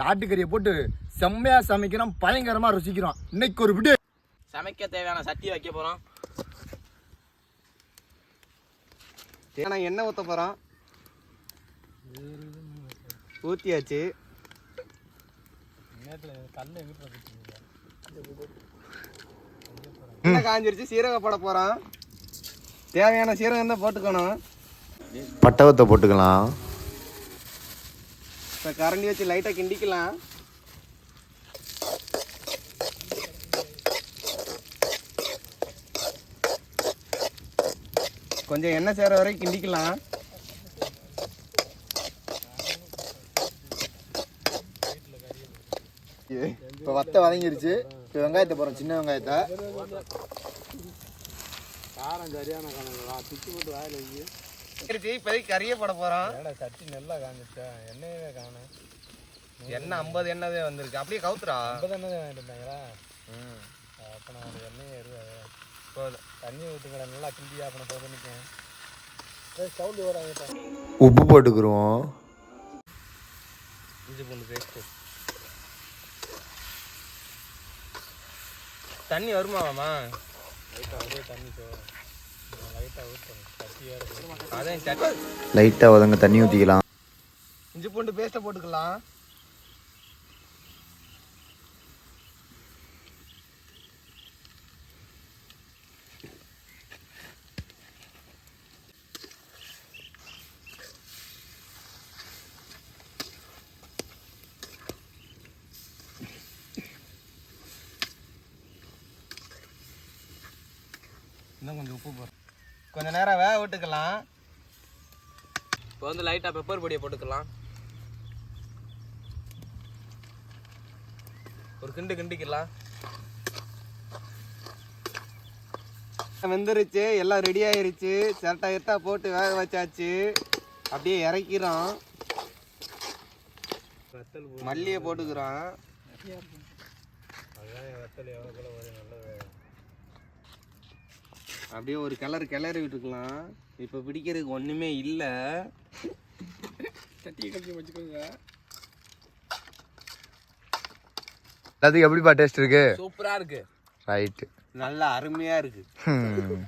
ஆட்டுக்கறியை போட்டு செம்மையா சமைக்கிறோம், பயங்கரமா ருசிக்கிறோம். இன்னைக்கு ஒரு விடு. சமைக்க தேவையான சட்டி வைக்க போறோம். எண்ணெய் ஊற்ற போறோம். ஊத்தியாச்சு. எண்ணெய் காஞ்சிருச்சு. சீரகம் போட போறோம். தேவையான சீரகம் தான் போட்டுக்கணும். பட்டவத்தை போட்டுக்கலாம். இப்போ கரண்டி வச்சு லைட்டாக கிண்டிக்கலாம். கொஞ்சம் எண்ணெய் சேர வரைக்கும் கிண்டிக்கலாம். இப்போ வத்தை வதங்கிருச்சு. இப்போ வெங்காயத்தை போடுறோம், சின்ன வெங்காயத்தை. காரம் சரியான காரணங்களா பிச்சு போட்டு வாயில வைக்க. இப்போதைக்கு கறியை போட போகிறோம். சட்டி நல்லா காமிச்சா எண்ணெயே காணும். எண்ணெய் 50 எண்ணெய் வந்திருக்கு. அப்படியே கவுத்துறா. 50 எண்ணெய் வாங்கிட்டு இருந்தாங்களா? அப்போ நான் ஒரு எண்ணெயை போதும். தண்ணி ஊற்றுக்கடை நல்லா கிண்டி அப்போ போது நிற்கும். சவுண்டு வராங்க. உப்பு போட்டுக்குருவோம். இஞ்சி பூண்டு பேஸ்ட்டு. தண்ணி வருமாவாமா? லைட்டாக ஒரே தண்ணி லைட்டாக ஊற்றணும். சட்டி வேறு அதான் சட்டி. லைட்டாக வதங்க தண்ணி ஊற்றிக்கலாம். இஞ்சி பூண்டு பேஸ்ட்டை போட்டுக்கலாம். இன்னும் கொஞ்சம் உப்பு போடுறோம். கொஞ்சம் நேரம் வேக விட்டுக்கலாம். இப்போ வந்து லைட்டாக பெப்பர் பொடியை போட்டுக்கலாம். ஒரு கிண்டிக்கலாம். வெந்துருச்சு. எல்லாம் ரெடி ஆயிருச்சு. சட்டா போட்டு வேக வச்சாச்சு. அப்படியே இறக்கிறோம். மல்லியை போட்டுக்கிறோம். அப்படியே ஒரு கிளறி விட்டுக்கலாம். இப்போ பிடிக்கிறதுக்கு ஒன்றுமே இல்லை. சட்டியை கழிச்சு வச்சுக்கோங்க. அதுக்கு எப்படிப்பா டேஸ்ட் இருக்கு? சூப்பராக இருக்கு. ரைட்டு, நல்லா அருமையாக இருக்குது.